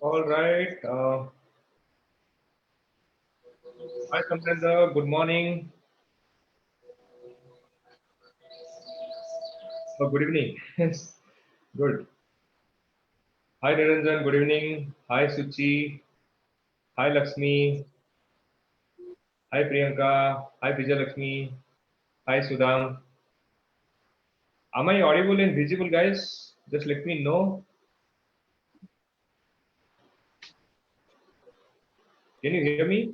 All right. Hi, Samrendra. Good morning. Oh, good evening. Good. Hi, Niranjan. Good evening. Hi, Suchi. Hi, Lakshmi. Hi, Priyanka. Hi, Vijay Lakshmi. Hi, Sudham. Am I audible and visible, guys? Just let me know. Can you hear me?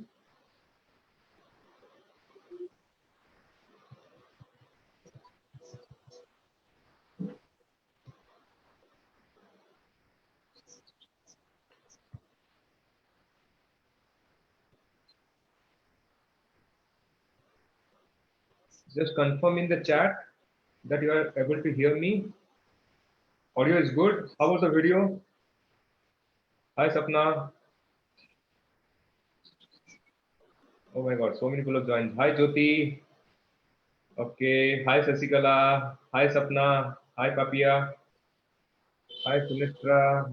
Just confirm in the chat that you are able to hear me. Audio is good. How was the video? Hi, Sapna. Oh my God, so many people have joined. Hi, Jyoti. Okay. Hi, Sasikala. Hi, Sapna. Hi, Papia. Hi, Sumitra.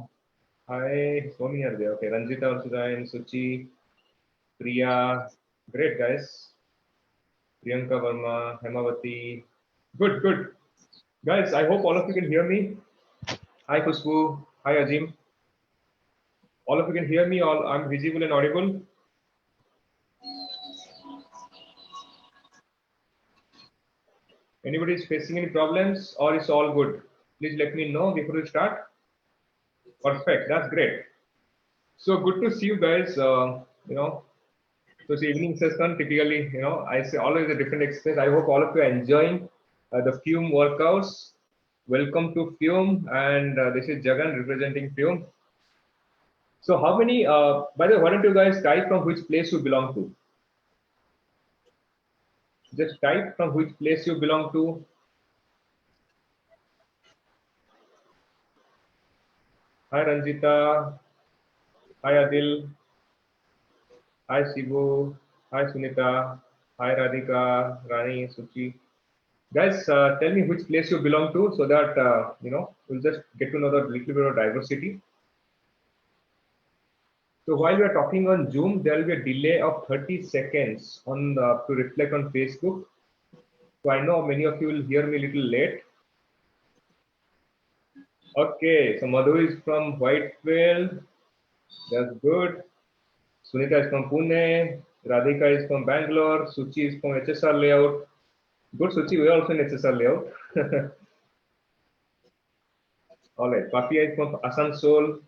Hi, so many are there. Okay, Ranjita also joined. Suchi, Priya. Great, guys. Priyanka Verma, Hemavati. Good, good. Guys, I hope all of you can hear me. Hi, Kushbu. Hi, Ajim. All of you can hear me. All I'm visible and audible. Anybody is facing any problems or it's all good? Please let me know before we start. Perfect. That's great. So good to see you guys. You know, so it's evening session. Typically, I say always a different experience. I hope all of you are enjoying the Fume workouts. Welcome to Fume, and this is Jagan representing Fume. So, how many? By the way, why don't you guys type from which place you belong to? Just type from which place you belong to. Hi Ranjita. Hi Adil. Hi Shibu. Hi Sunita. Hi Radhika, Rani, Suchi. Guys, tell me which place you belong to so that we'll just get to know the little bit of diversity. So while we are talking on Zoom, there will be a delay of 30 seconds on to reflect on Facebook. So I know many of you will hear me a little late. Okay, so Madhu is from Whitefield. That's good. Sunita is from Pune. Radhika is from Bangalore. Suchi is from HSR layout. Good, Suchi. We are also in HSR layout. All right. Papia is from Asansol.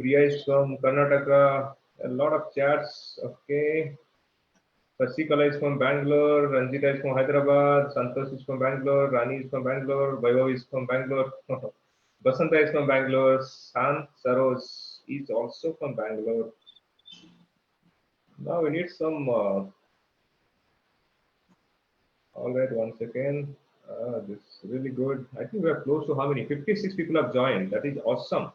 Priya is from Karnataka. A lot of chats. Okay. Sasikala is from Bangalore. Ranjita is from Hyderabad. Santosh is from Bangalore. Rani is from Bangalore. Vaibhav is from Bangalore. Basanta is from Bangalore. Sant Saroj is also from Bangalore. Now we need some. All right, one second. This is really good. I think we are close to how many? 56 people have joined. That is awesome.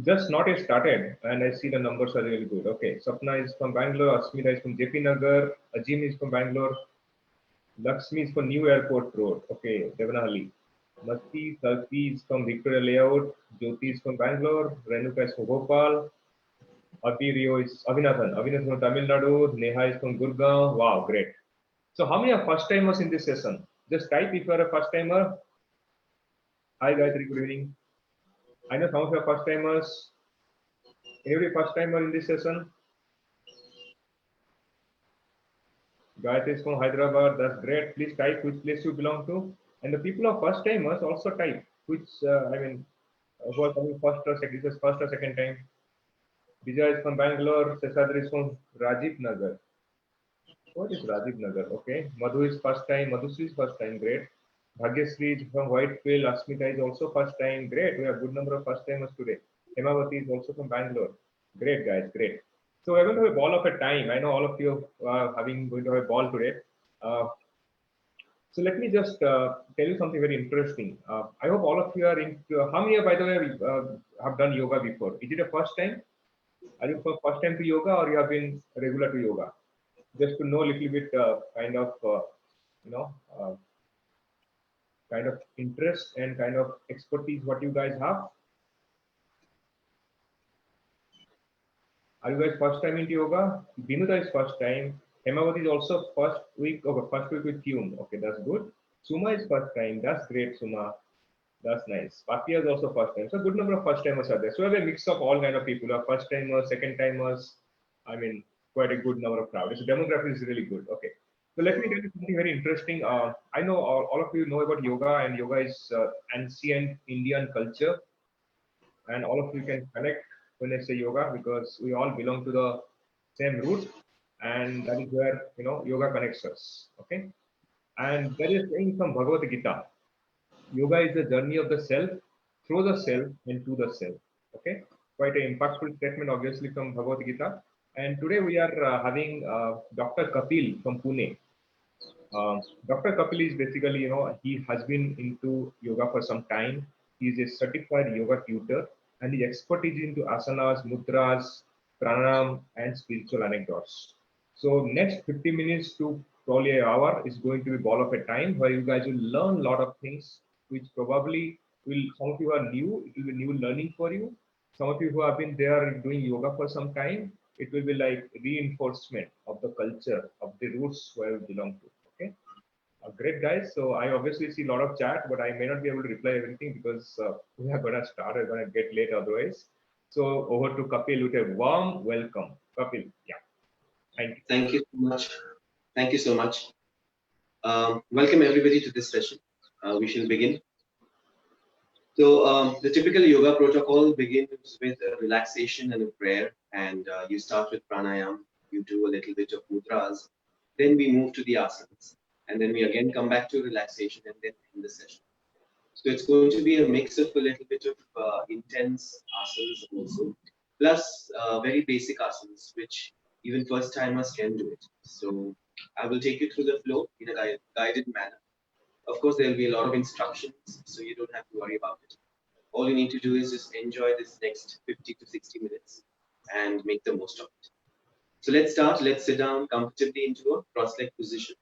Just not yet started, and I see the numbers are really good. Okay, Sapna is from Bangalore. Asmita is from JP Nagar. Ajim is from Bangalore. Lakshmi is from New Airport Road. Okay, Devanahalli. Masti Salfi is from Victoria Layout. Jyoti is from Bangalore. Renuka is from Bhopal. Abirio is Avinathan. Avinathan from Tamil Nadu. Neha is from Gurgaon. Wow, great. So how many are first timers in this session? Just type if you are a first timer. Hi Gayatri, good evening. I know some of you are first timers. Anybody first timer in this session? Gayatri is from Hyderabad. That's great. Please type which place you belong to. And the people of first timers also type which who are coming first or second. This is first or second time. Vijay is from Bangalore. Seshadri is from Rajiv Nagar. What is Rajiv Nagar? Okay. Madhu is first time. Madhusri is first time. Great. Bhagyasri is from Whitefield. Asmita is also first time. Great. We have good number of first timers today. Hemavati is also from Bangalore. Great, guys. Great. So we're going to have a ball of a time. I know all of you are going to have a ball today. Uh, so let me just tell you something very interesting. I hope all of you are in. How many, by the way, have done yoga before? Is it a first time? Are you first time to yoga, or you have been regular to yoga? Just to know a little bit, you know, uh, kind of interest and kind of expertise what you guys have. Are you guys first time into yoga? Binuta is first time. Hemavati is also first week. Okay, first week with Tune. Okay, that's good. Suma is first time. That's great, Suma. That's nice. Papia is also first time. So good number of first timers are there. So we have a mix of all kind of people. Are first timers, second timers. I mean, quite a good number of crowd. So demography is really good. Okay. So let me tell you something very interesting. I know all of you know about yoga, and yoga is ancient Indian culture, and all of you can connect when I say yoga because we all belong to the same root, and that is where yoga connects us. Okay, and that is saying from Bhagavad Gita. Yoga is the journey of the self, through the self, and to the self. Okay, quite an impactful statement, obviously, from Bhagavad Gita. And today we are having Dr. Kapil from Pune. Dr. Kapil is basically, he has been into yoga for some time. He is a certified yoga tutor, and his expertise into asanas, mudras, pranayam, and spiritual anecdotes. So next 50 minutes to probably an hour is going to be ball of a time where you guys will learn a lot of things, which probably will, some of you are new, it will be new learning for you. Some of you who have been there doing yoga for some time, it will be like reinforcement of the culture, of the roots where you belong to. Okay. Great, guys. So I obviously see a lot of chat, but I may not be able to reply everything because we are going to start. We're going to get late otherwise. So over to Kapil with a warm welcome. Kapil, yeah, thank you. Thank you so much. Thank you so much. Welcome everybody to this session. We shall begin. So the typical yoga protocol begins with a relaxation and a prayer, and you start with pranayam. You do a little bit of mudras, then we move to the asanas, and then we again come back to relaxation and then end the session. So it's going to be a mix of a little bit of intense asanas also, plus very basic asanas, which even first timers can do it. So I will take you through the flow in a guided manner. Of course, there will be a lot of instructions, so you don't have to worry about it. All you need to do is just enjoy this next 50 to 60 minutes and make the most of it. So let's start. Let's sit down comfortably into a cross-leg position.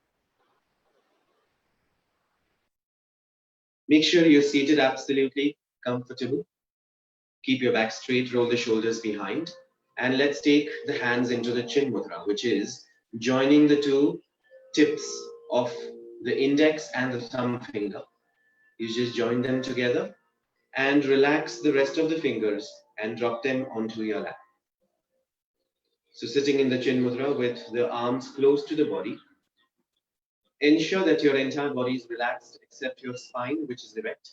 Make sure you're seated absolutely comfortable. Keep your back straight, roll the shoulders behind. And let's take the hands into the chin mudra, which is joining the two tips of the index and the thumb finger. You just join them together and relax the rest of the fingers and drop them onto your lap. So sitting in the chin mudra with the arms close to the body, ensure that your entire body is relaxed except your spine, which is erect.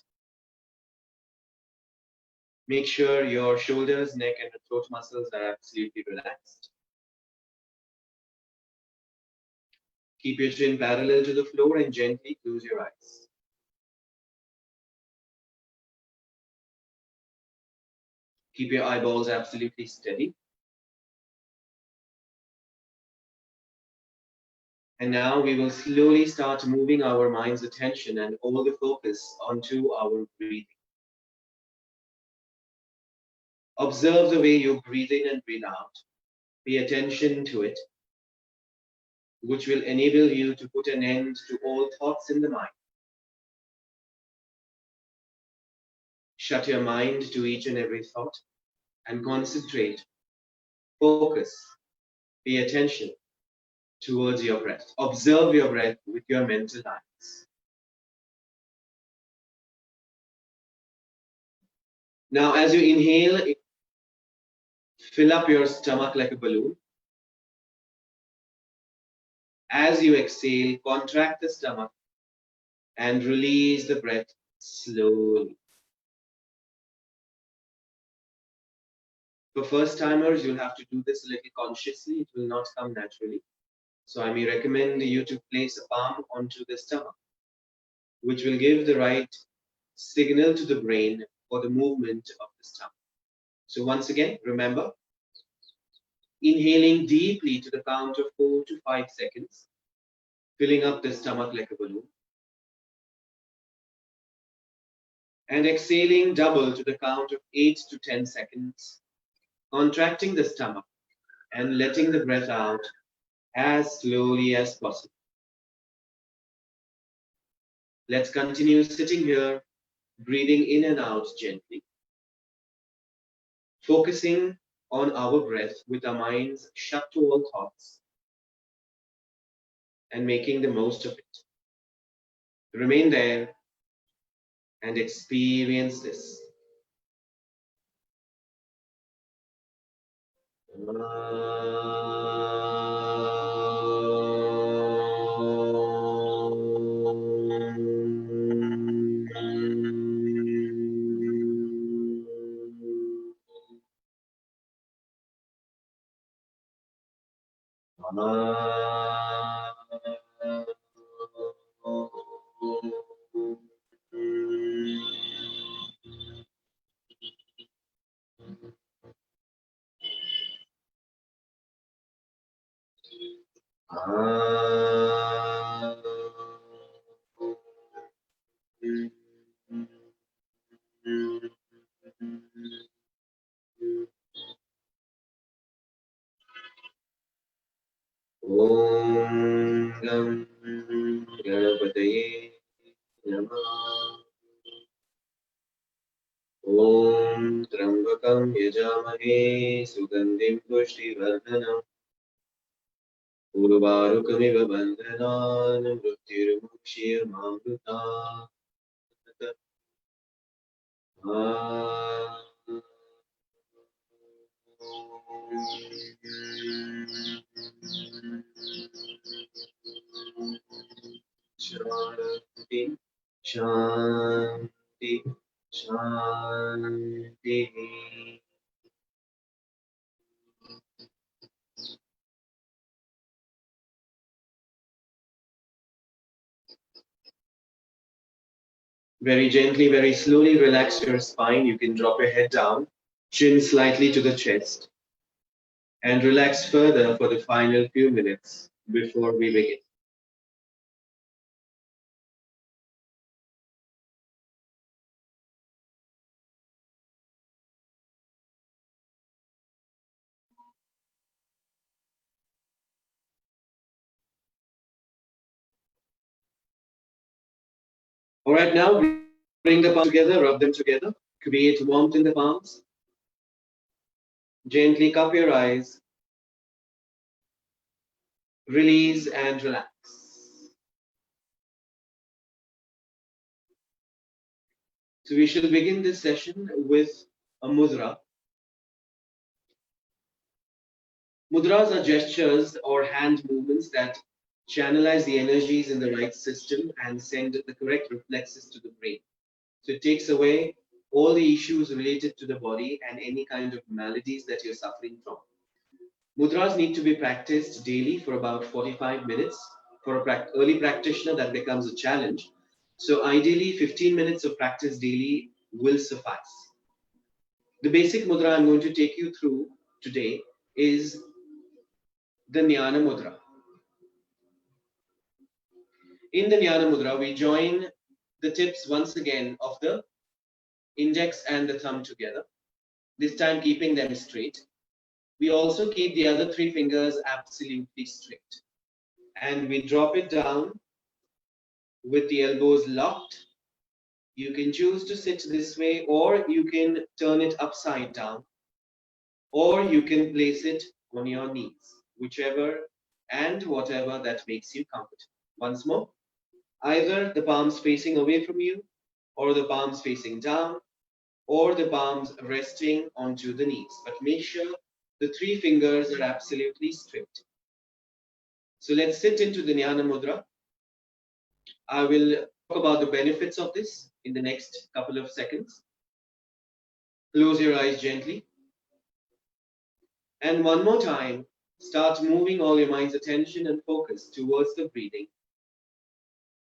Make sure your shoulders, neck, and the throat muscles are absolutely relaxed. Keep your chin parallel to the floor and gently close your eyes. Keep your eyeballs absolutely steady. And now we will slowly start moving our mind's attention and all the focus onto our breathing. Observe the way you breathe in and breathe out. Pay attention to it, which will enable you to put an end to all thoughts in the mind. Shut your mind to each and every thought and concentrate, focus, pay attention towards your breath. Observe your breath with your mental eyes. Now, as you inhale, fill up your stomach like a balloon. As you exhale, contract the stomach and release the breath slowly. For first timers, you'll have to do this a little consciously. It will not come naturally. So I may recommend you to place a palm onto the stomach, which will give the right signal to the brain for the movement of the stomach. So once again, remember, inhaling deeply to the count of 4 to 5 seconds, filling up the stomach like a balloon. And exhaling double to the count of 8 to 10 seconds, contracting the stomach and letting the breath out as slowly as possible. Let's continue sitting here, breathing in and out gently, focusing on our breath with our minds shut to all thoughts and making the most of it. Remain there and experience this. Om Gam Ganapataye Namah. Om Trambakam Yajamahe Sugandhim Pushtivardhanam Urvarukamiva Bandhanan Mrityurmukshirmamruta. Shanti, Shanti, Shanti. Very gently, very slowly relax your spine. You can drop your head down, chin slightly to the chest, and relax further for the final few minutes before we begin. All right, now bring the palms together, rub them together, create warmth in the palms. Gently cup your eyes, release and relax. So we shall begin this session with a mudra. Mudras are gestures or hand movements that channelize the energies in the right system and send the correct reflexes to the brain. So it takes away all the issues related to the body and any kind of maladies that you're suffering from. Mudras need to be practiced daily for about 45 minutes. For an early practitioner, that becomes a challenge. So ideally, 15 minutes of practice daily will suffice. The basic mudra I'm going to take you through today is the Jnana Mudra. In the Jnana Mudra, we join the tips once again of the index and the thumb together, this time keeping them straight. We also keep the other three fingers absolutely straight. And we drop it down with the elbows locked. You can choose to sit this way, or you can turn it upside down, or you can place it on your knees, whichever and whatever that makes you comfortable. Once more, either the palms facing away from you, or the palms facing down, or the palms resting onto the knees. But make sure the three fingers are absolutely straight. So let's sit into the Jnana Mudra. I will talk about the benefits of this in the next couple of seconds. Close your eyes gently. And one more time, Start moving all your mind's attention and focus towards the breathing.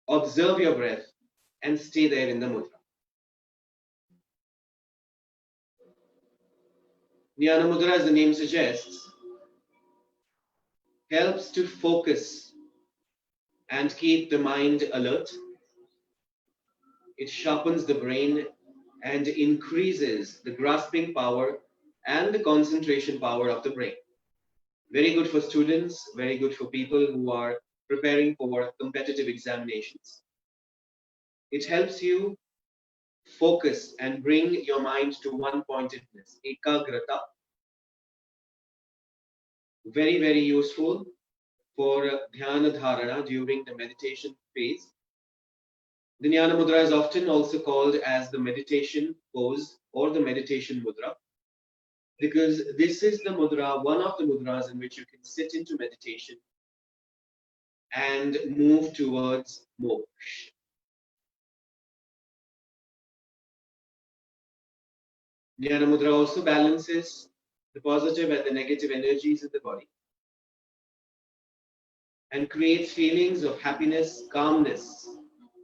Observe your breath and stay there in the mudra. Jnana mudra, as the name suggests, helps to focus and keep the mind alert. It sharpens the brain and increases the grasping power and the concentration power of the brain. Very good for students, very good for people who are preparing for competitive examinations. It helps you focus and bring your mind to one-pointedness, ekagrata. Very, very useful for dhyana dharana during the meditation phase. The Jnana Mudra is often also called as the meditation pose or the meditation mudra, because this is the mudra, one of the mudras in which you can sit into meditation and move towards moksha. Jnana Mudra also balances the positive and the negative energies in the body and creates feelings of happiness, calmness,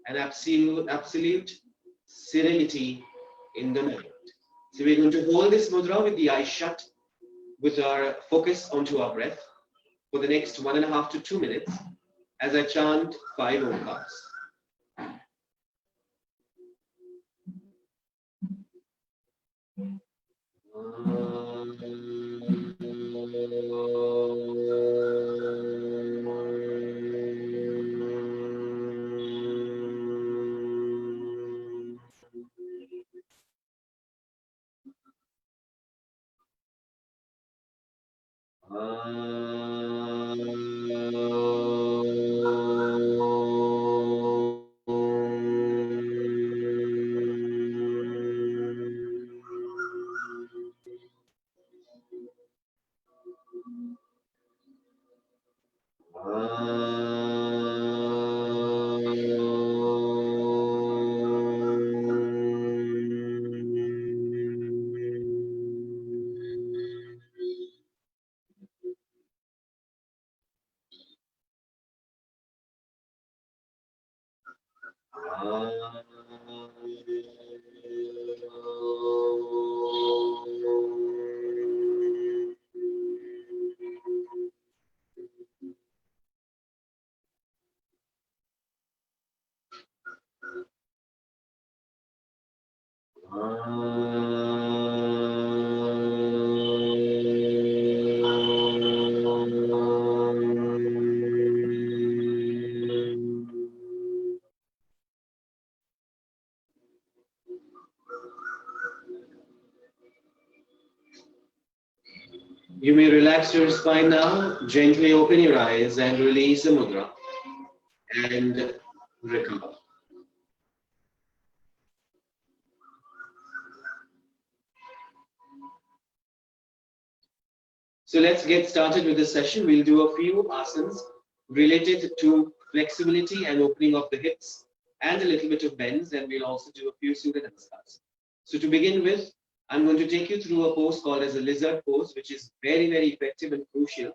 and absolute serenity in the mind. So we're going to hold this mudra with the eyes shut, with our focus onto our breath for the next 1.5 to 2 minutes as I chant 5 omkars. You may relax your spine now, gently open your eyes and release the mudra and recover. So let's get started with this session. We'll do a few asanas related to flexibility and opening of the hips and a little bit of bends, and we'll also do a few Surya Namaskars. So to begin with, I'm going to take you through a pose called as a lizard pose, which is very, very effective and crucial,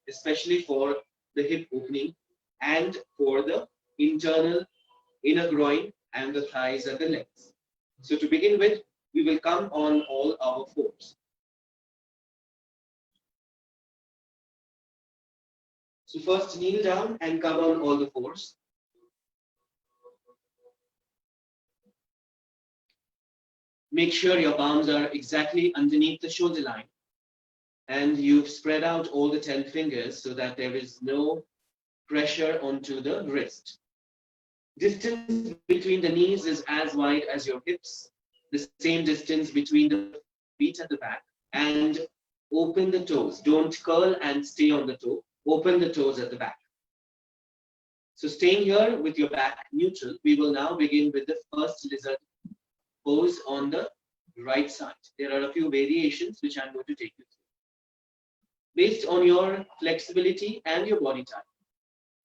especially for the hip opening and for the internal inner groin and the thighs and the legs. So to begin with, we will come on all our fours. So first kneel down and come on all the fours. Make sure your palms are exactly underneath the shoulder line and you've spread out all the 10 fingers so that there is no pressure onto the wrist. Distance between the knees is as wide as your hips, the same distance between the feet at the back, and open the toes. Don't curl and stay on the toe. Open the toes at the back. So staying here with your back neutral, we will now begin with the first lizard pose on the right side. There are a few variations which I'm going to take you through. Based on your flexibility and your body type,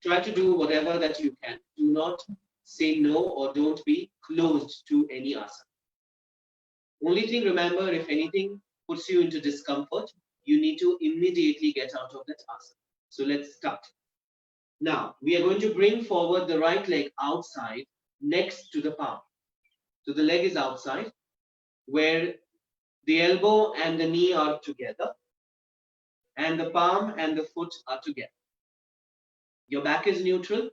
try to do whatever that you can. Do not say no or don't be closed to any asana. Only thing, remember, if anything puts you into discomfort, you need to immediately get out of that asana. So let's start. Now, we are going to bring forward the right leg outside next to the palm. So the leg is outside, where the elbow and the knee are together, and the palm and the foot are together. Your back is neutral,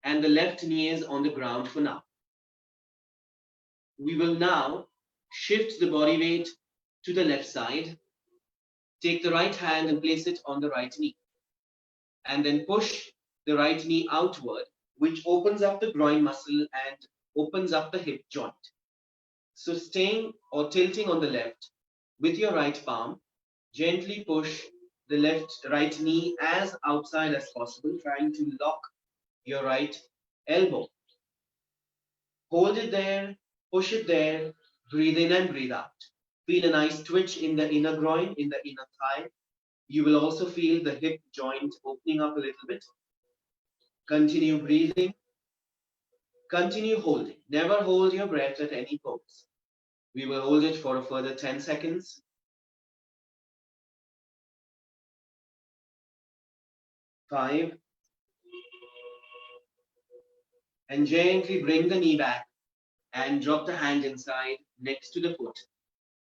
and the left knee is on the ground for now. We will now shift the body weight to the left side. Take the right hand and place it on the right knee, and then push the right knee outward, which opens up the groin muscle and opens up the hip joint. So staying or tilting on the left with your right palm, gently push the right knee as outside as possible, trying to lock your right elbow. Hold it there, push it there, breathe in and breathe out. Feel a nice twitch in the inner groin, in the inner thigh. You will also feel the hip joint opening up a little bit. Continue breathing. Continue holding. Never hold your breath at any pose. We will hold it for a further 10 seconds. 5. And gently bring the knee back and drop the hand inside next to the foot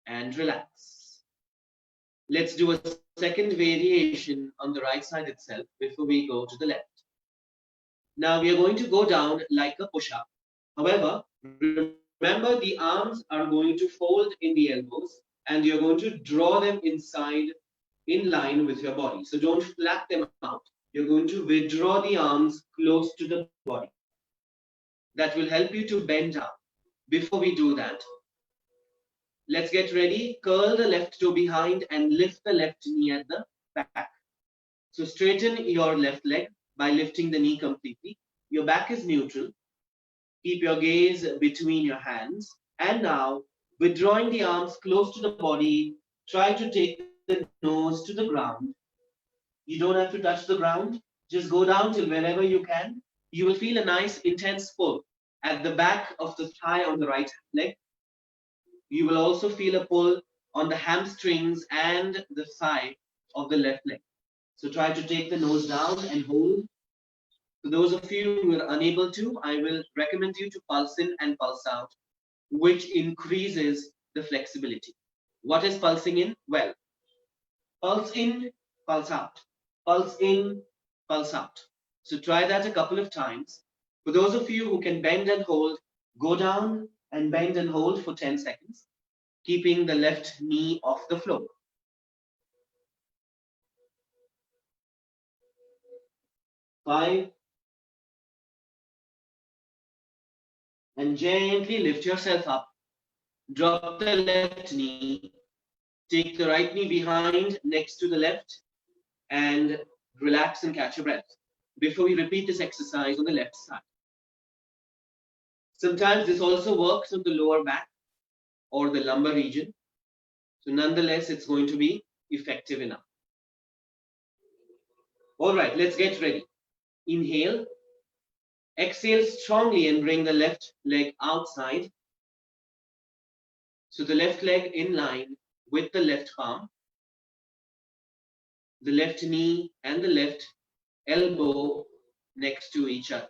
and relax. Let's do a second variation on the right side itself before we go to the left. Now we are going to go down like a push-up. However, remember the arms are going to fold in the elbows and you're going to draw them inside in line with your body. So don't flap them out. You're going to withdraw the arms close to the body. That will help you to bend down. Before we do that, let's get ready. Curl the left toe behind and lift the left knee at the back. So straighten your left leg by lifting the knee completely. Your back is neutral. Keep your gaze between your hands. And now, withdrawing the arms close to the body, try to take the nose to the ground. You don't have to touch the ground. Just go down till wherever you can. You will feel a nice intense pull at the back of the thigh on the right leg. You will also feel a pull on the hamstrings and the thigh of the left leg. So try to take the nose down and hold. For those of you who are unable to, I will recommend you to pulse in and pulse out, which increases the flexibility. What is pulsing in? Well, pulse in, pulse out. Pulse in, pulse out. So try that a couple of times. For those of you who can bend and hold, go down and bend and hold for 10 seconds, keeping the left knee off the floor. 5. And gently lift yourself up. Drop the left knee. Take the right knee behind next to the left and relax and catch your breath before we repeat this exercise on the left side. Sometimes this also works on the lower back or the lumbar region. So nonetheless, it's going to be effective enough. All right, let's get ready. Inhale. Exhale strongly and bring the left leg outside. So the left leg in line with the left palm. The left knee and the left elbow next to each other.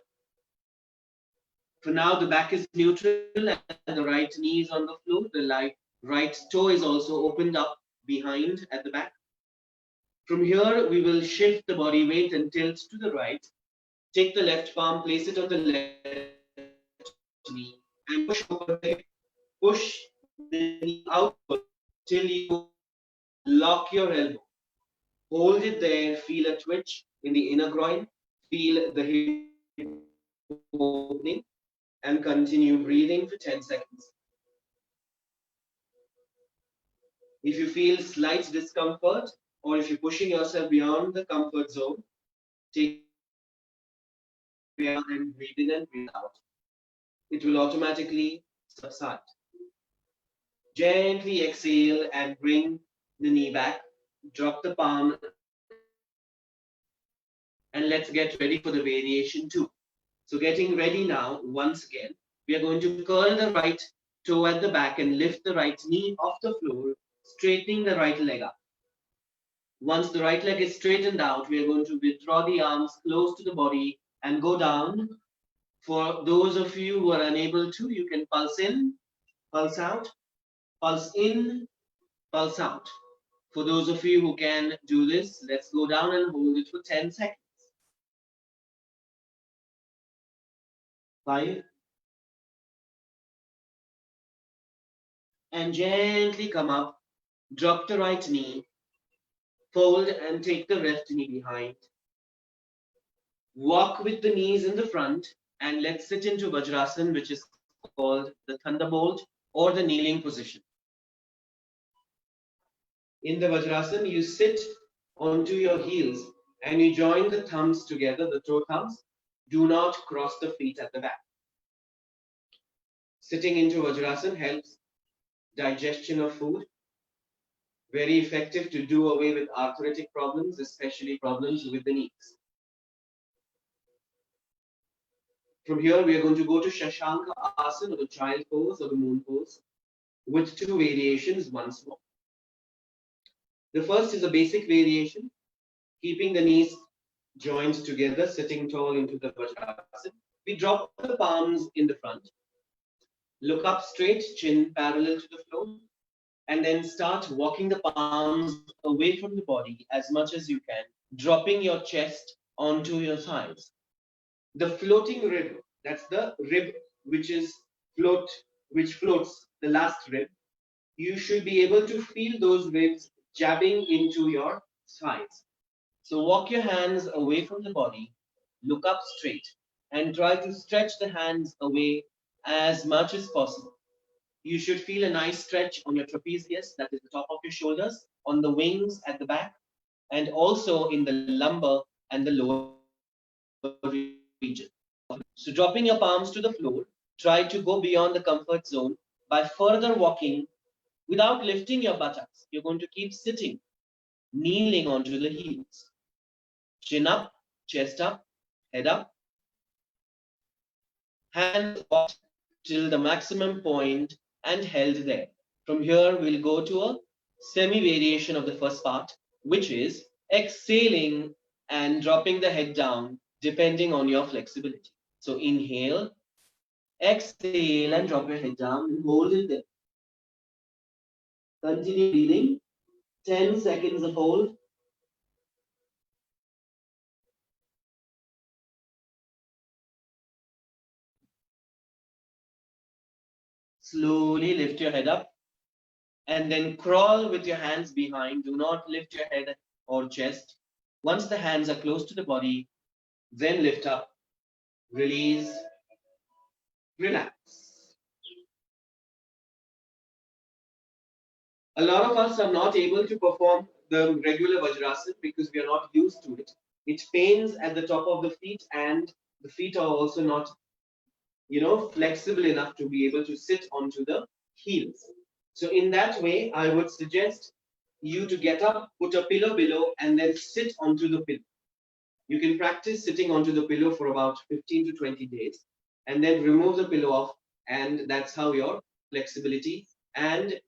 For now, the back is neutral and the right knee is on the floor. The right toe is also opened up behind at the back. From here, we will shift the body weight and tilt to the right. Take the left palm, place it on the left knee, and push over the hip. Push the knee outward till you lock your elbow. Hold it there, feel a twitch in the inner groin, feel the hip opening, and continue breathing for 10 seconds. If you feel slight discomfort, or if you're pushing yourself beyond the comfort zone, take and breathe in and breathe out. It will automatically subside. Gently exhale and bring the knee back. Drop the palm. And let's get ready for the variation 2. So getting ready now, once again, we are going to curl the right toe at the back and lift the right knee off the floor, straightening the right leg up. Once the right leg is straightened out, we are going to withdraw the arms close to the body and go down. For those of you who are unable to, you can pulse in, pulse out, pulse in, pulse out. For those of you who can do this, let's go down and hold it for 10 seconds. 5. And gently come up, drop the right knee, fold and take the left knee behind. Walk with the knees in the front and let's sit into Vajrasan, which is called the Thunderbolt or the kneeling position. In the Vajrasan, you sit onto your heels and you join the thumbs together, the toe thumbs. Do not cross the feet at the back. Sitting into Vajrasan helps digestion of food. Very effective to do away with arthritic problems, especially problems with the knees. From here, we are going to go to Shashanka Asana, or the child pose or the moon pose, with 2 variations once more. The first is a basic variation, keeping the knees joined together, sitting tall into the Vajrasan. We drop the palms in the front, look up straight, chin parallel to the floor, and then start walking the palms away from the body as much as you can, dropping your chest onto your thighs. The floating rib, that's the rib which is which floats, the last rib. You should be able to feel those ribs jabbing into your thighs. So walk your hands away from the body, look up straight, and try to stretch the hands away as much as possible. You should feel a nice stretch on your trapezius, that is the top of your shoulders, on the wings at the back, and also in the lumbar and the lower region. So dropping your palms to the floor, try to go beyond the comfort zone by further walking without lifting your buttocks. You're going to keep sitting, kneeling onto the heels. Chin up, chest up, head up. Hands walked till the maximum point and held there. From here, we'll go to a semi variation of the first part, which is exhaling and dropping the head down depending on your flexibility. So inhale, exhale, and drop your head down and hold it there. Continue breathing. 10 seconds of hold. Slowly lift your head up and then crawl with your hands behind. Do not lift your head or chest. Once the hands are close to the body, then lift up, release, relax. A lot of us are not able to perform the regular Vajrasan because we are not used to it. It pains at the top of the feet, and the feet are also not, flexible enough to be able to sit onto the heels. So in that way, I would suggest you to get up, put a pillow below, and then sit onto the pillow. You can practice sitting onto the pillow for about 15 to 20 days, and then remove the pillow off, and that's how your flexibility and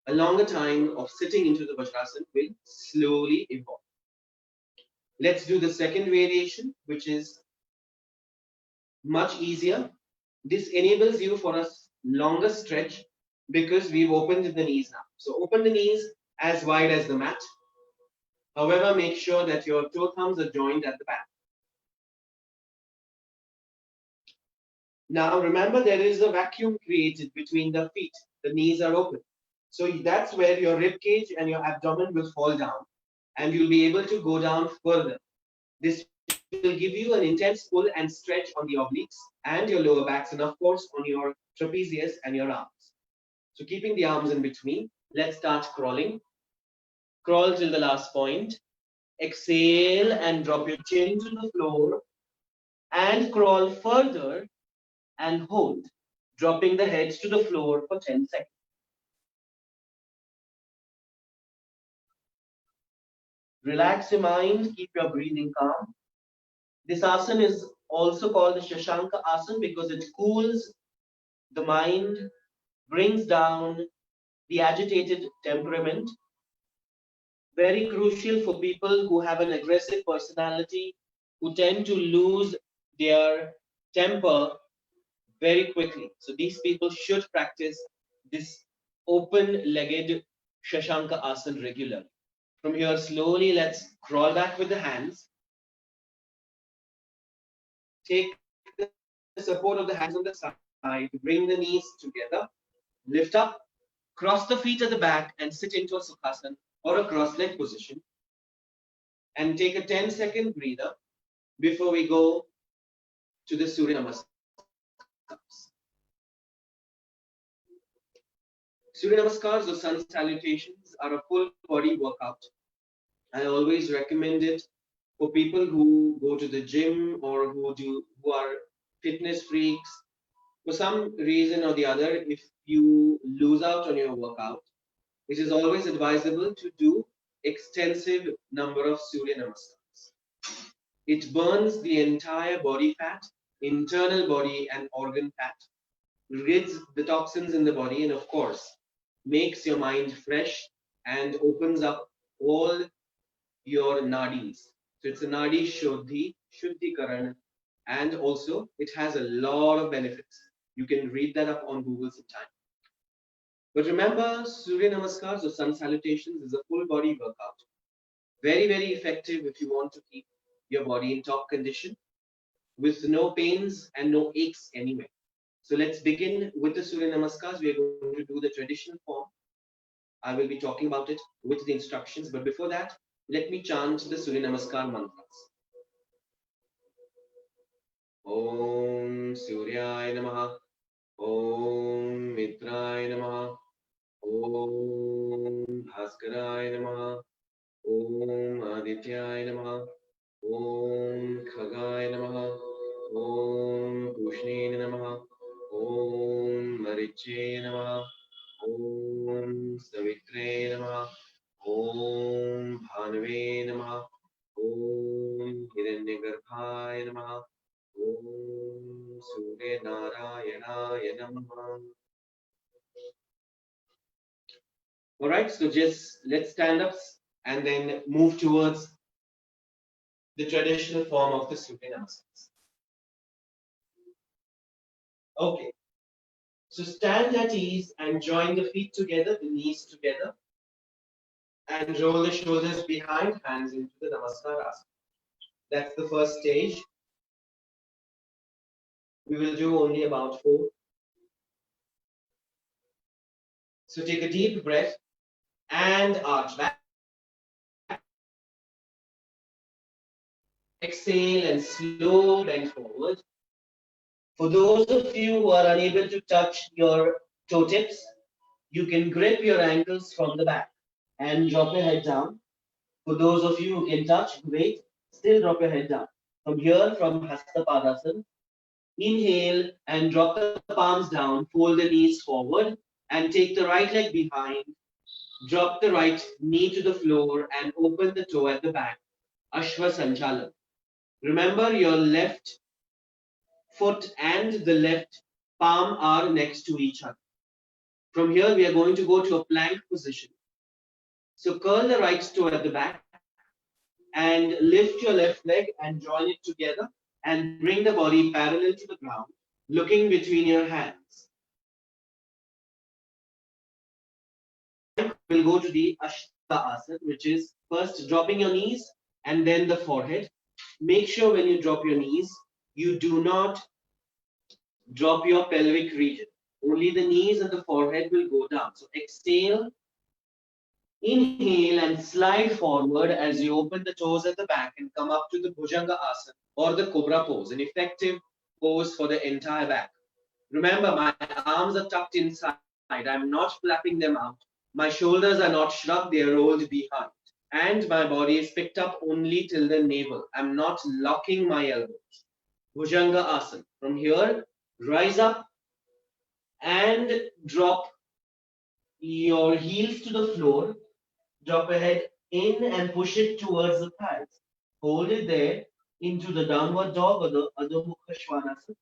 a longer time of sitting into the Vajrasan will slowly evolve. Let's do the second variation, which is much easier. This enables you for a longer stretch because we've opened the knees now. So open the knees as wide as the mat. However, make sure that your toe thumbs are joined at the back. Now remember, there is a vacuum created between the feet. The knees are open. So that's where your rib cage and your abdomen will fall down, and you'll be able to go down further. This will give you an intense pull and stretch on the obliques and your lower backs, and of course on your trapezius and your arms. So keeping the arms in between, let's start crawling. Crawl till the last point. Exhale and drop your chin to the floor and crawl further and hold, dropping the heads to the floor for 10 seconds. Relax your mind, keep your breathing calm. This asana is also called the Shashanka asana because it cools the mind, brings down the agitated temperament. Very crucial for people who have an aggressive personality, who tend to lose their temper very quickly. So these people should practice this open-legged Shashanka Asana regularly. From here, slowly let's crawl back with the hands. Take the support of the hands on the side, bring the knees together, lift up, cross the feet at the back and sit into a Sukhasana or a cross-leg position. And take a 10-second breather before we go to the Surya Namaskars. Surya Namaskars or sun salutations are a full body workout. I always recommend it for people who go to the gym or who are fitness freaks. For some reason or the other, if you lose out on your workout, it is always advisable to do extensive number of Surya Namaskars. It burns the entire body fat, internal body and organ fat, rids the toxins in the body, and of course, makes your mind fresh and opens up all your nadis. So it's a nadi shuddhikaran, and also it has a lot of benefits. You can read that up on Google sometime. But remember, Surya Namaskars or sun salutations is a full body workout. Very, very effective if you want to keep your body in top condition with no pains and no aches anywhere. So let's begin with the Surya Namaskars. We are going to do the traditional form. I will be talking about it with the instructions. But before that, let me chant the Surya Namaskar mantras. Om Suryaya Namaha. Om Mitraya Namaha. Om Bhaskaraya Namaha. Om Adityaya Namaha. Om Khagaya Namaha. Om Pushnena Namaha. Om Mariche Namaha. Om Savitre Namaha. Om Bhanave Namaha. Om Hiranyagarbhaya Namaha. Om Surya Narayana Namaha. All right, so just let's stand up and then move towards the traditional form of the Surya Namaskars. Okay, so stand at ease and join the feet together, the knees together, and roll the shoulders behind, hands into the Namaskar Asana. That's the first stage. We will do only about 4. So take a deep breath and arch back. Exhale and slowly bend forward. For those of you who are unable to touch your toe tips, you can grip your ankles from the back and drop your head down. For those of you who can touch, great. Still drop your head down. From here, from Hasta Padasana, inhale and drop the palms down, fold the knees forward, and take the right leg behind. Drop the right knee to the floor and open the toe at the back. Ashwa Sanchalan. Remember, your left foot and the left palm are next to each other. From here, we are going to go to a plank position. So curl the right toe at the back and lift your left leg and join it together and bring the body parallel to the ground, looking between your hands. We'll go to the Ashta Asana, which is first dropping your knees and then the forehead. Make sure when you drop your knees, you do not drop your pelvic region. Only the knees and the forehead will go down. So exhale, inhale and slide forward as you open the toes at the back and come up to the Bhujanga Asana or the Cobra pose, an effective pose for the entire back. Remember, my arms are tucked inside. I'm not flapping them out. My shoulders are not shrugged, they are rolled behind. And my body is picked up only till the navel. I'm not locking my elbows. Bhujanga Asana. From here, rise up and drop your heels to the floor. Drop your head in and push it towards the thighs. Hold it there into the downward dog or the Adho Mukha Svanasana.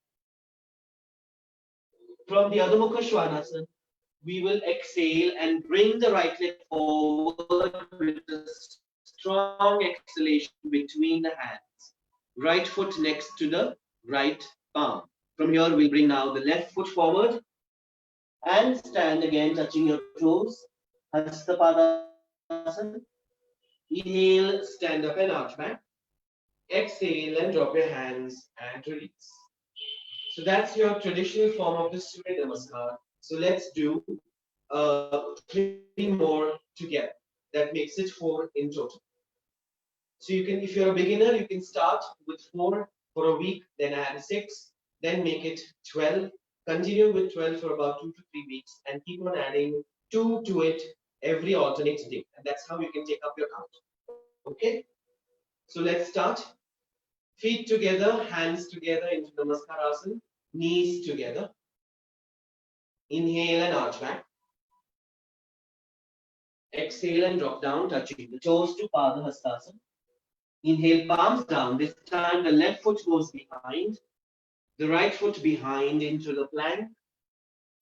From the Adho Mukha Svanasana, we will exhale and bring the right leg forward with a strong exhalation between the hands. Right foot next to the right palm. From here, we'll bring now the left foot forward and stand again, touching your toes. Hastapadasana. Inhale, stand up and arch back. Exhale and drop your hands and release. So that's your traditional form of the Surya Namaskar. So let's do three more together. That makes it four in total. So you can, if you're a beginner, you can start with four for a week, then add six, then make it 12. Continue with 12 for about 2 to 3 weeks, and keep on adding two to it every alternate day. And that's how you can take up your count. Okay? So let's start. Feet together, hands together into Namaskar Asana, knees together. Inhale and arch back. Exhale and drop down, touching the toes to Pada Hastasana. Inhale, palms down. This time the left foot goes behind, the right foot behind into the plank.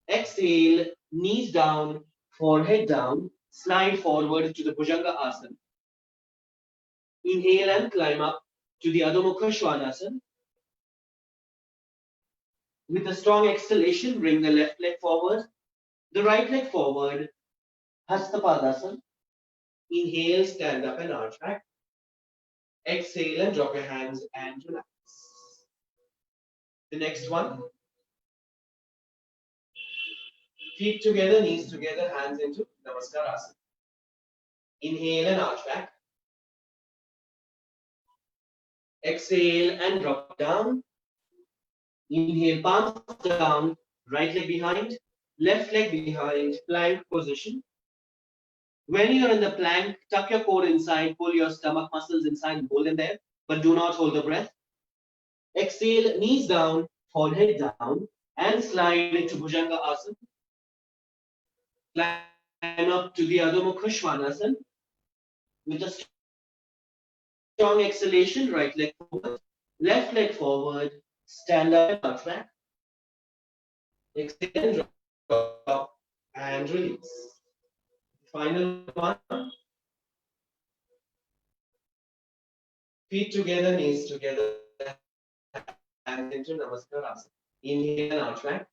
Exhale, knees down, forehead down, slide forward to the Bhujanga Asana. Inhale and climb up to the Adho Mukha Svanasana. With a strong exhalation, bring the left leg forward, the right leg forward, Hastapadasana. Inhale, stand up and arch back. Exhale and drop your hands and relax. The next one. Feet together, knees together, hands into Namaskar Asana. Inhale and arch back. Exhale and drop down. Inhale, palms down, right leg behind, left leg behind, plank position. When you're in the plank, tuck your core inside, pull your stomach muscles inside, hold them there, but do not hold the breath. Exhale, knees down, forehead down, and slide into Bhujanga Asana. Climb up to the Adho Mukha Svanasana. With a strong exhalation, right leg forward, left leg forward, stand up and arch back. Exhale and drop and release. Final one. Feet together, knees together, hands into Namaskar Asana. Inhale and arch back.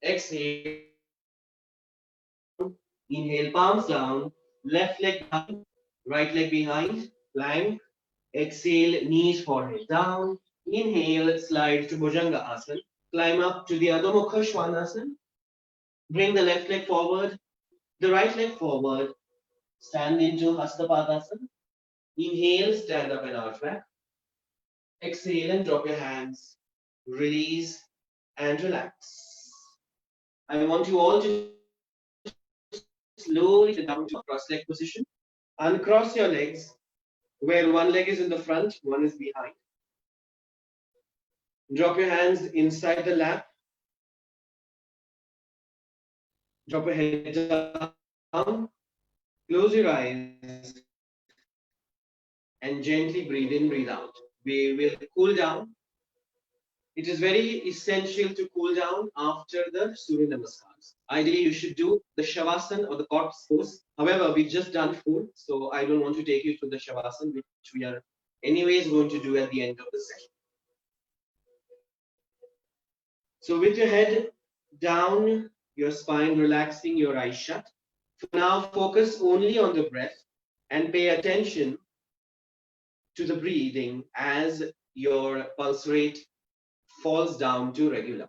Exhale, knees down. Inhale, palms down. Left leg behind, right leg behind. Plank. Exhale, knees, forehead down. Inhale, slide to Bhujanga Asana. Climb up to the Adho Mukha Svanasana. Bring the left leg forward, the right leg forward. Stand into Hastapadasana. Inhale, stand up and arch back. Exhale and drop your hands. Release and relax. I want you all to slowly sit down to a cross leg position. Uncross your legs, where one leg is in the front, one is behind. Drop your hands inside the lap. Drop your head down. Close your eyes and gently breathe in, breathe out. We will cool down. It is very essential to cool down after the Surya Namaskars. Ideally, you should do the Shavasana or the corpse pose. However, we've just done four, so I don't want to take you through the Shavasana, which we are anyways going to do at the end of the session. So with your head down, your spine relaxing, your eyes shut. For now, focus only on the breath and pay attention to the breathing as your pulse rate falls down to regular.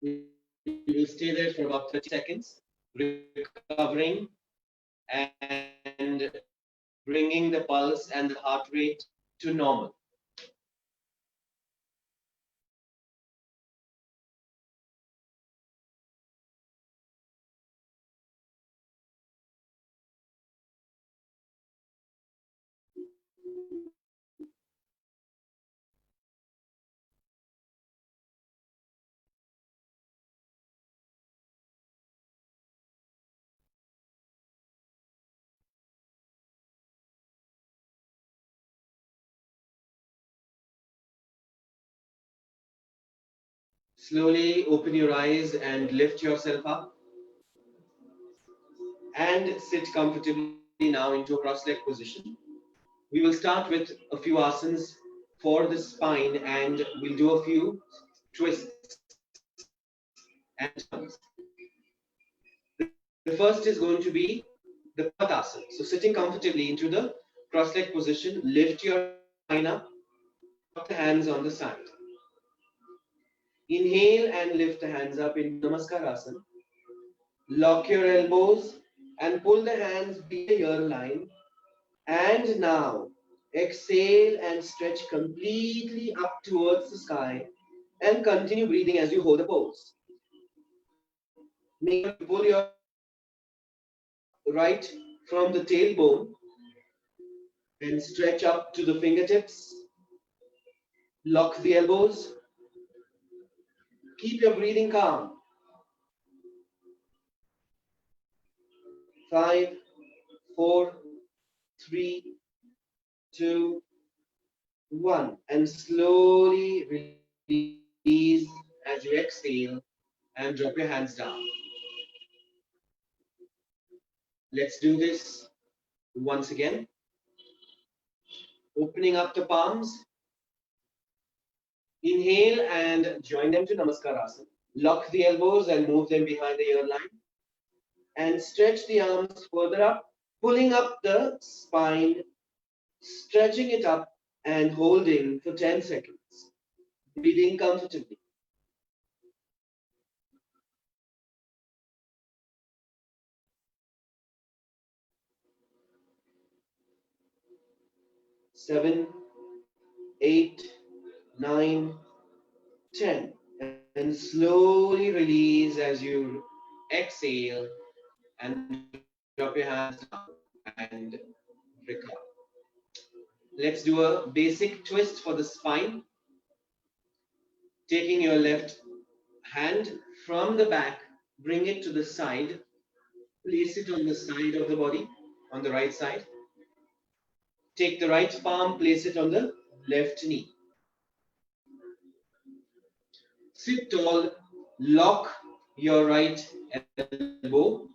We will stay there for about 30 seconds, recovering and bringing the pulse and the heart rate to normal. Slowly open your eyes and lift yourself up and sit comfortably now into a cross-leg position. We will start with a few asanas for the spine and we'll do a few twists and turns. The first is going to be the Pawatasana. So sitting comfortably into the cross-leg position, lift your spine up, drop the hands on the side. Inhale and lift the hands up into Namaskar Asana. Lock your elbows and pull the hands beneath the ear line. And now exhale and stretch completely up towards the sky and continue breathing as you hold the pose. Make sure to pull your right from the tailbone and stretch up to the fingertips. Lock the elbows. Keep your breathing calm. 5, 4, 3, 2, 1. And slowly release as you exhale and drop your hands down. Let's do this once again. Opening up the palms. Inhale and join them to Namaskar. Lock the elbows and move them behind the ear line. And stretch the arms further up, pulling up the spine, stretching it up and holding for 10 seconds. Breathing comfortably. 7, 8, 9, 10. And slowly release as you exhale and drop your hands down and recover. Let's do a basic twist for the spine. Taking your left hand from the back, bring it to the side, place it on the side of the body, on the right side. Take the right palm, place it on the left knee. Sit tall, lock your right elbow,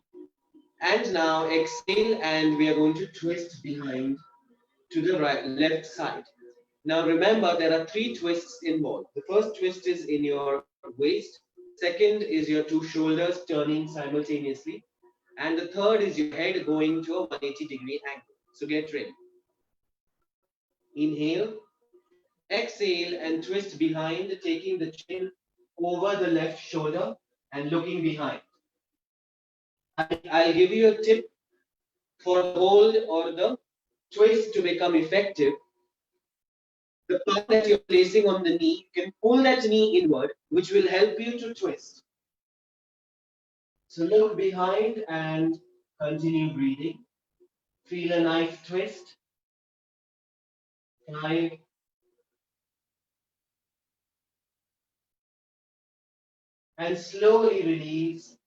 and now exhale, and we are going to twist behind to the left side. Now remember, there are 3 twists involved. The first twist is in your waist, second is your 2 shoulders turning simultaneously, and the third is your head going to a 180-degree angle. So get ready. Inhale, exhale, and twist behind, taking the chin over the left shoulder and looking behind. I'll give you a tip for the hold or the twist to become effective. The palm that you're placing on the knee, you can pull that knee inward, which will help you to twist. So look behind and continue breathing. Feel a nice twist. 5, and slowly release,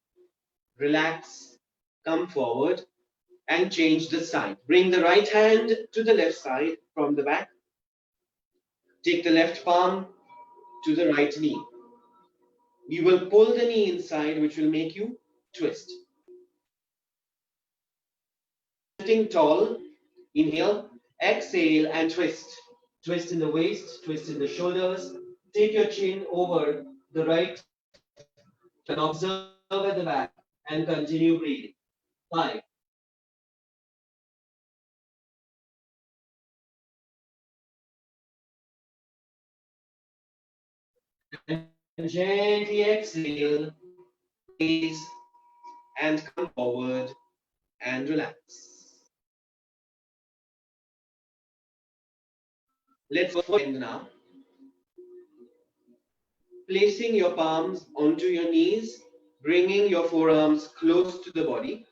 relax, come forward and change the side. Bring the right hand to the left side from the back. Take the left palm to the right knee. You will pull the knee inside, which will make you twist. Sitting tall, inhale, exhale, and twist. Twist in the waist, twist in the shoulders. Take your chin over the right and observe at the back and continue breathing. 5, and gently exhale, release, and come forward and relax. Let's end now. Placing your palms onto your knees, bringing your forearms close to the body.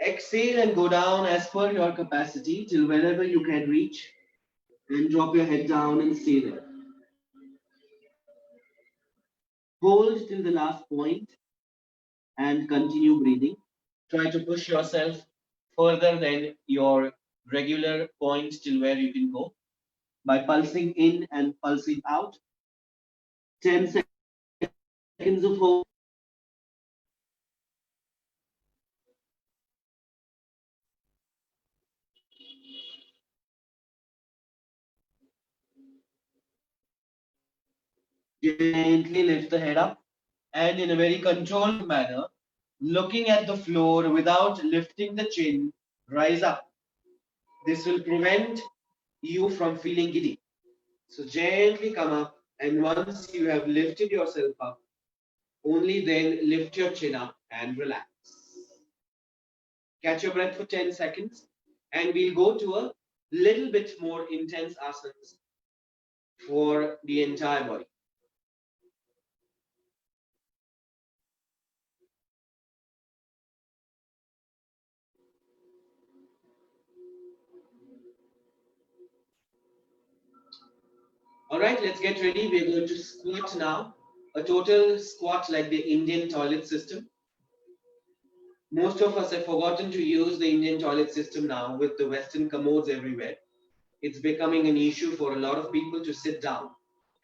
Exhale and go down as per your capacity till wherever you can reach, and drop your head down and stay there. Hold till the last point and continue breathing. Try to push yourself further than your regular point till where you can go. by pulsing in and pulsing out. 10 seconds of hold. Gently lift the head up and in a very controlled manner, looking at the floor without lifting the chin, rise up. This will prevent you from feeling giddy. So gently come up, and once you have lifted yourself up, only then lift your chin up and relax. Catch your breath for 10 seconds, and we'll go to a little bit more intense asanas for the entire body. All right, let's get ready. We're going to squat now. A total squat like the Indian toilet system. Most of us have forgotten to use the Indian toilet system now with the Western commodes everywhere. It's becoming an issue for a lot of people to sit down.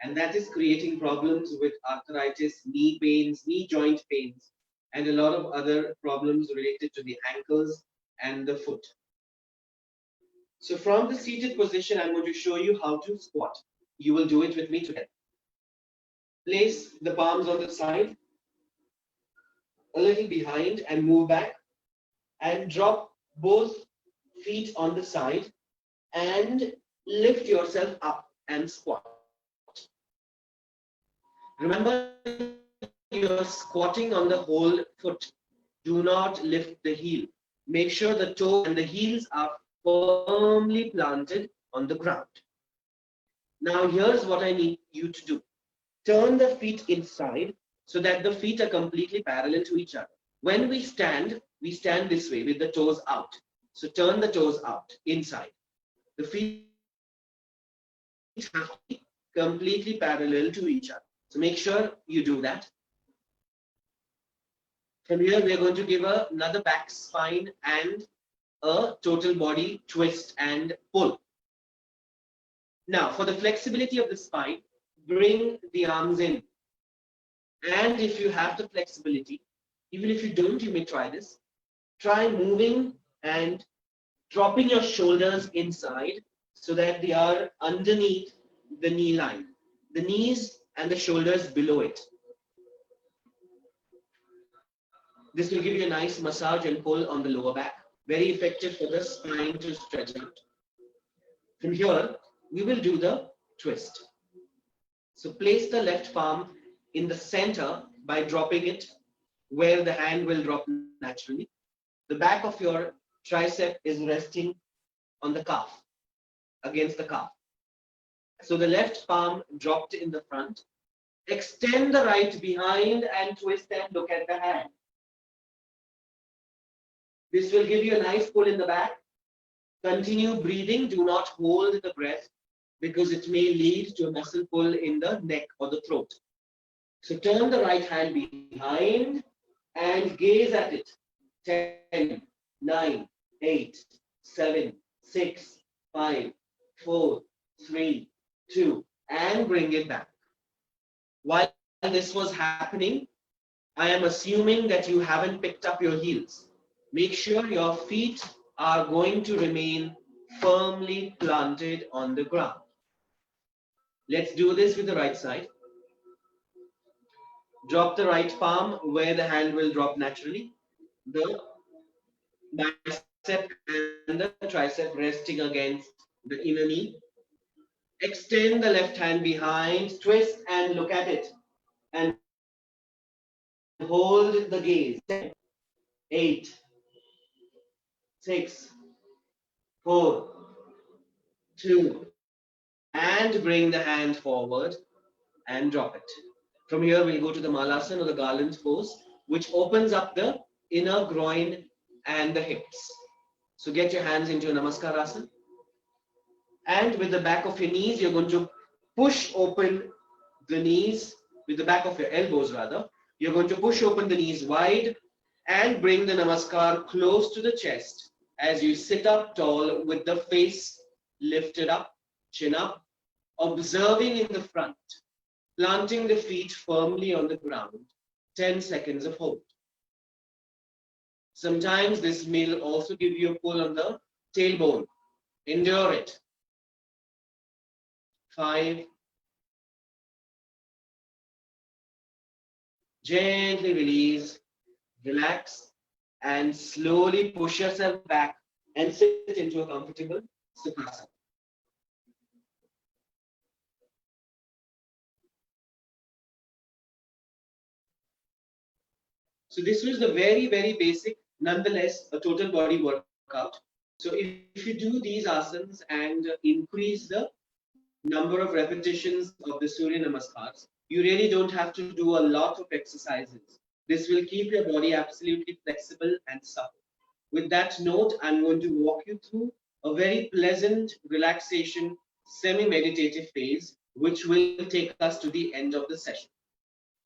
And that is creating problems with arthritis, knee pains, knee joint pains, and a lot of other problems related to the ankles and the foot. So from the seated position, I'm going to show you how to squat. You will do it with me together. Place the palms on the side, a little behind, and move back, and drop both feet on the side and lift yourself up and squat. Remember, you're squatting on the whole foot. Do not lift the heel. Make sure the toe and the heels are firmly planted on the ground. Now, here's what I need you to do. Turn the feet inside so that the feet are completely parallel to each other. When we stand this way with the toes out. So turn the toes out, inside. The feet have to be completely parallel to each other. So make sure you do that. From here, we are going to give another back spine and a total body twist and pull. Now, for the flexibility of the spine, bring the arms in. And if you have the flexibility, even if you don't, you may try this. Try moving and dropping your shoulders inside so that they are underneath the knee line. The knees and the shoulders below it. This will give you a nice massage and pull on the lower back. Very effective for the spine to stretch out. From here, we will do the twist. So place the left palm in the center by dropping it where the hand will drop naturally. The back of your tricep is resting on the calf, against the calf. So the left palm dropped in the front. Extend the right behind and twist and look at the hand. This will give you a nice pull in the back. Continue breathing. Do not hold the breath because it may lead to a muscle pull in the neck or the throat. So turn the right hand behind and gaze at it. 10, 9, 8, 7, 6, 5, 4, 3, 2, and bring it back. While this was happening, I am assuming that you haven't picked up your heels. Make sure your feet are going to remain firmly planted on the ground. Let's do this with the right side. Drop the right palm where the hand will drop naturally. The bicep and the tricep resting against the inner knee. Extend the left hand behind, twist and look at it. And hold the gaze. 10, 8, 6, 4, 2, and bring the hand forward and drop it. From here, we'll go to the Malasana or the garland pose, which opens up the inner groin and the hips. So get your hands into a Namaskarasana. And with the back of your knees, you're going to push open the knees, with the back of your elbows rather. You're going to push open the knees wide and bring the Namaskar close to the chest as you sit up tall with the face lifted up, chin up, observing in the front, planting the feet firmly on the ground, 10 seconds of hold. Sometimes this will also give you a pull on the tailbone. Endure it. 5. Gently release, relax, and slowly push yourself back and sit into a comfortable Sukhasana. So this was the very, very basic, nonetheless, a total body workout. So if you do these asanas and increase the number of repetitions of the Surya Namaskars, you really don't have to do a lot of exercises. This will keep your body absolutely flexible and supple. With that note, I'm going to walk you through a very pleasant relaxation, semi-meditative phase, which will take us to the end of the session.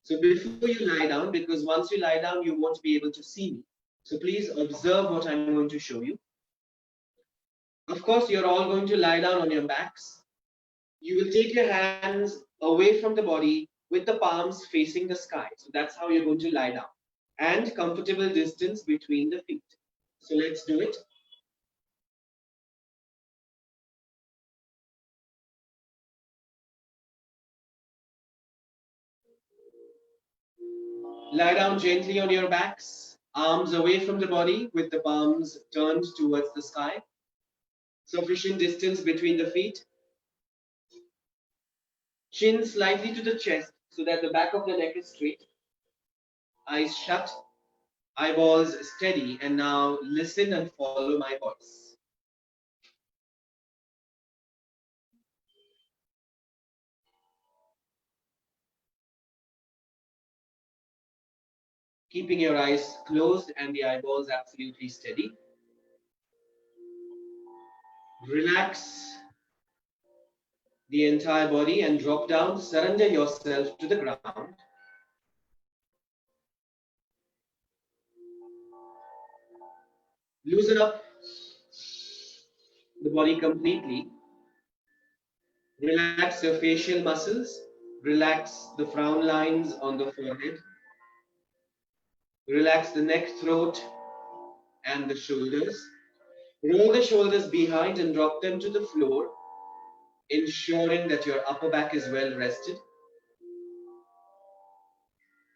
So before you lie down, because once you lie down, you won't be able to see me. So please observe what I'm going to show you. Of course, you're all going to lie down on your backs. You will take your hands away from the body with the palms facing the sky. So that's how you're going to lie down. And comfortable distance between the feet. So let's do it. Lie down gently on your backs, arms away from the body with the palms turned towards the sky. Sufficient distance between the feet. Chin slightly to the chest so that the back of the neck is straight. Eyes shut, eyeballs steady, and now listen and follow my voice. Keeping your eyes closed and the eyeballs absolutely steady. Relax the entire body and drop down. Surrender yourself to the ground. Loosen up the body completely. Relax your facial muscles. Relax the frown lines on the forehead. Relax the neck, throat, and the shoulders. Roll the shoulders behind and drop them to the floor, ensuring that your upper back is well rested.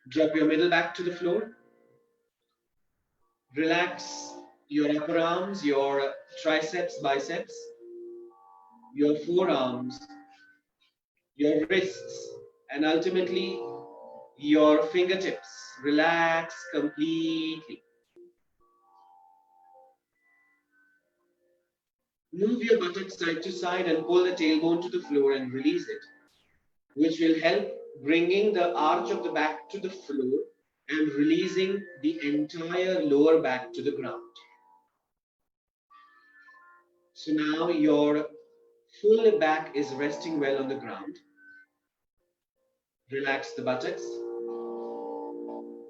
Drop your middle back to the floor. Relax your upper arms, your triceps, biceps, your forearms, your wrists, and ultimately your fingertips. Relax completely. Move your buttocks side to side and pull the tailbone to the floor and release it, which will help bringing the arch of the back to the floor and releasing the entire lower back to the ground. So now your full back is resting well on the ground. Relax the buttocks.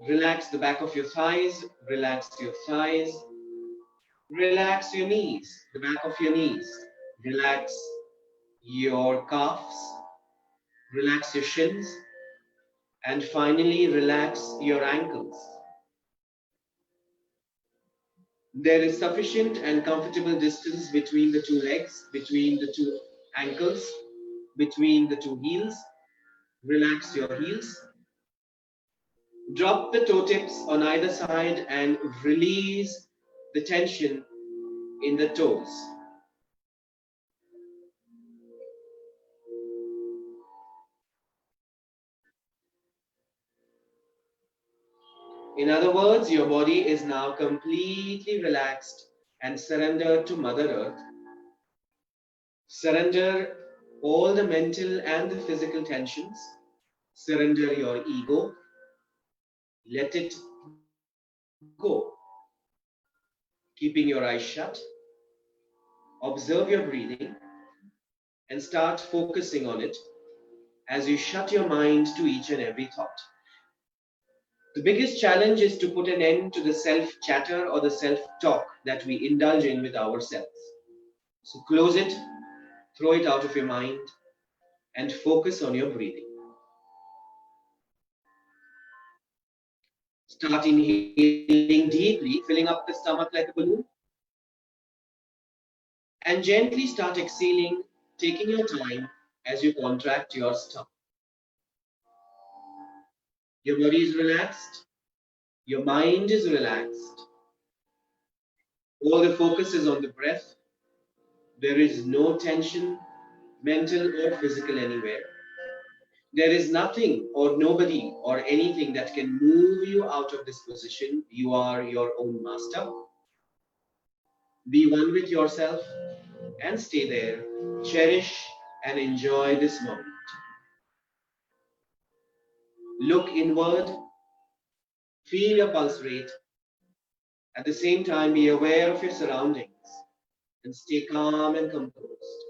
Relax the back of your thighs. Relax your thighs. Relax your knees, the back of your knees. Relax your calves. Relax your shins. And finally, relax your ankles. There is sufficient and comfortable distance between the two legs, between the two ankles, between the two heels. Relax your heels. Drop the toe tips on either side and release the tension in the toes. In other words, your body is now completely relaxed and surrendered to Mother Earth. Surrender all the mental and the physical tensions. Surrender your ego. Let it go. Keeping your eyes shut. Observe your breathing and start focusing on it as you shut your mind to each and every thought. The biggest challenge is to put an end to the self-chatter or the self-talk that we indulge in with ourselves. So close it, throw it out of your mind, and focus on your breathing. Start inhaling deeply, filling up the stomach like a balloon, and gently start exhaling, taking your time as you contract your stomach. Your body is relaxed, your mind is relaxed, all the focus is on the breath. There is no tension, mental or physical, anywhere. There is nothing or nobody or anything that can move you out of this position. You are your own master. Be one with yourself and stay there. Cherish and enjoy this moment. Look inward, feel your pulse rate. At the same time, be aware of your surroundings and stay calm and composed.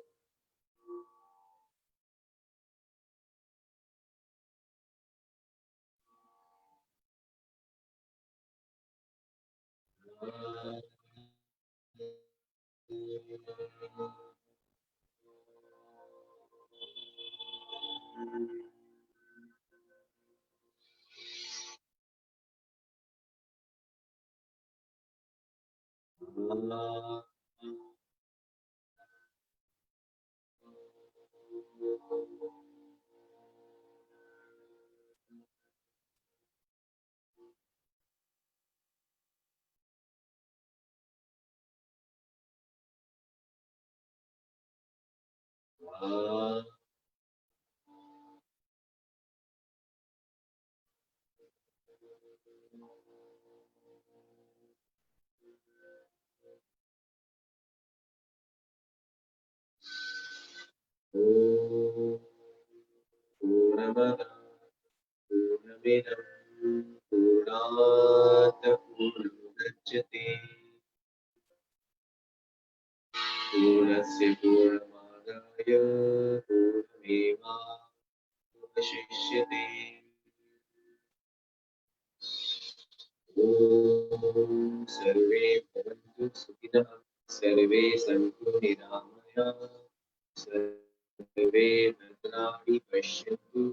Purnamada Purnamidam Purnat Purnamudachyate Purnasya Purnamadaya Purnameva Purnashishyate Om Sarve Bhavantu Sukhinah Sarve Santu Niramaya Sarve Bhadrani Pashyantu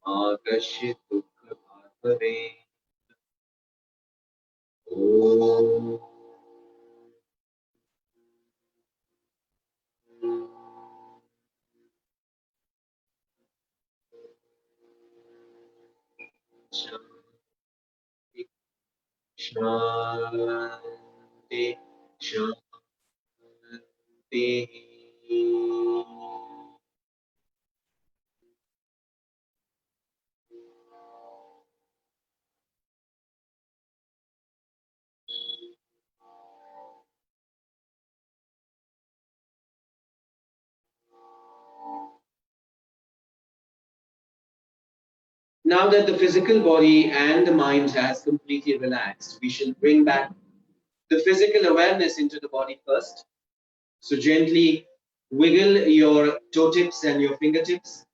Akashit Dukha Bhave Om Shanti Shanti Shanti. Now that the physical body and the mind has completely relaxed, we shall bring back the physical awareness into the body first. So gently wiggle your toe tips and your fingertips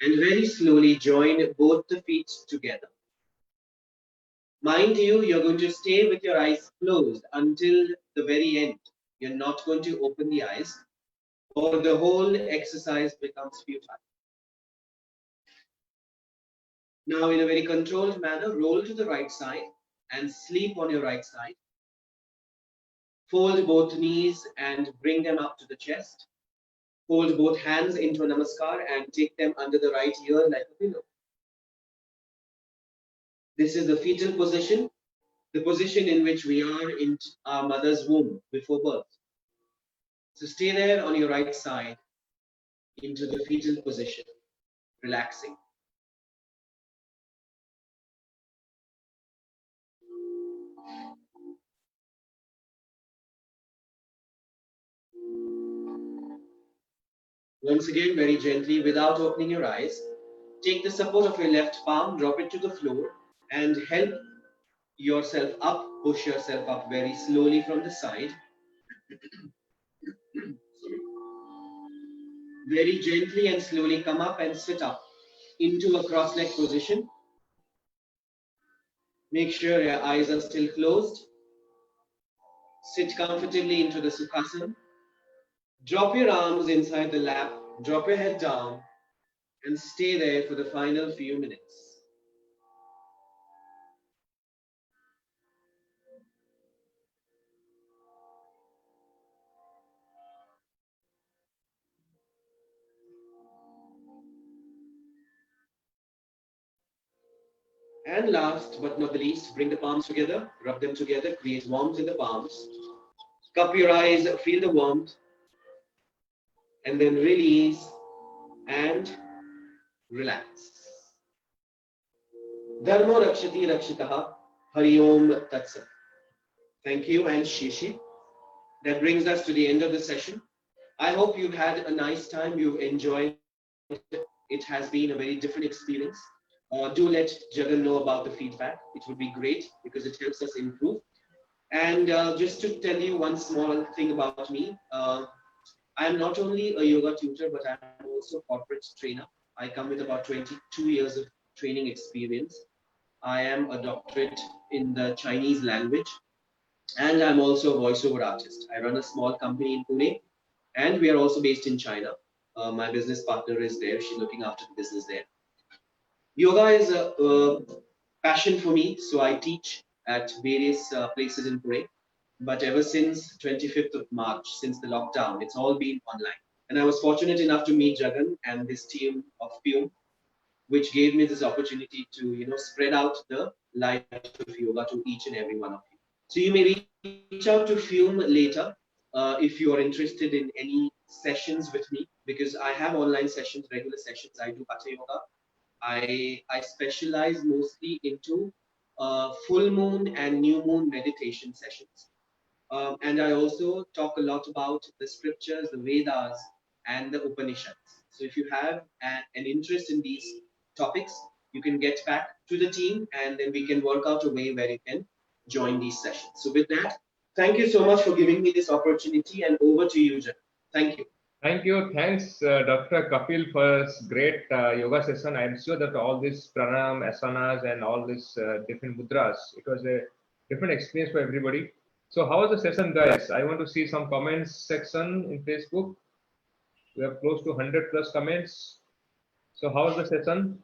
and very slowly join both the feet together. Mind you, you're going to stay with your eyes closed until the very end. You're not going to open the eyes or the whole exercise becomes futile. Now, in a very controlled manner, roll to the right side and sleep on your right side. Fold both knees and bring them up to the chest. Hold both hands into a namaskar and take them under the right ear like a pillow. This is the fetal position, the position in which we are in our mother's womb before birth. So stay there on your right side into the fetal position, relaxing. Once again, very gently, without opening your eyes, take the support of your left palm, drop it to the floor, and help yourself up, push yourself up very slowly from the side. Very gently and slowly come up and sit up into a cross-leg position. Make sure your eyes are still closed. Sit comfortably into the Sukhasana. Drop your arms inside the lap. Drop your head down and stay there for the final few minutes. And last but not the least, bring the palms together, rub them together, create warmth in the palms. Cup your eyes, feel the warmth, and then release and relax. Dharmo rakshati rakshitaha, Hari Om Tatsat. Thank you and Shishi. That brings us to the end of the session. I hope you've had a nice time, you've enjoyed it. It has been a very different experience. Do let Jagan know about the feedback. It would be great because it helps us improve. And just to tell you one small thing about me, I am not only a yoga tutor, but I'm also a corporate trainer. I come with about 22 years of training experience. I am a doctorate in the Chinese language, and I'm also a voiceover artist. I run a small company in Pune, and we are also based in China. My business partner is there. She's looking after the business there. Yoga is a passion for me, so I teach at various places in Pune. But ever since 25th of March, since the lockdown, it's all been online. And I was fortunate enough to meet Jagan and this team of Fume, which gave me this opportunity to, spread out the light of yoga to each and every one of you. So you may reach out to Fume later if you are interested in any sessions with me, because I have online sessions, regular sessions. I do Hatha Yoga. I specialize mostly into full moon and new moon meditation sessions. And I also talk a lot about the scriptures, the Vedas, and the Upanishads. So if you have an interest in these topics, you can get back to the team and then we can work out a way where you can join these sessions. So with that, thank you so much for giving me this opportunity and over to you, Jan. Thank you. Thank you. Thanks, Dr. Kapil, for this great yoga session. I'm sure that all these pranam, asanas, and all these different mudras, it was a different experience for everybody. So, how was the session, guys? I want to see some comments section in Facebook. We have close to 100 plus comments. So, how was the session?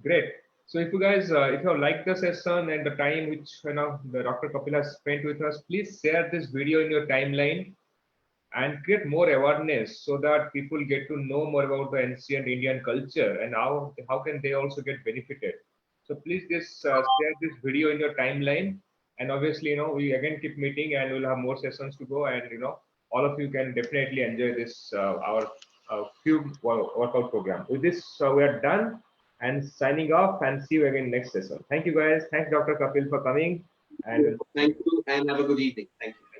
Great. So, if you guys, if you have liked the session and the time which the Dr. Kapil has spent with us, please share this video in your timeline and create more awareness so that people get to know more about the ancient Indian culture and how can they also get benefited. So please just share this video in your timeline, and obviously we again keep meeting and we'll have more sessions to go, and all of you can definitely enjoy this our few workout program. With this we are done and signing off, and see you again next session. Thank you guys. Thanks Dr. Kapil for coming, and Thank you and have a good evening. Thank you.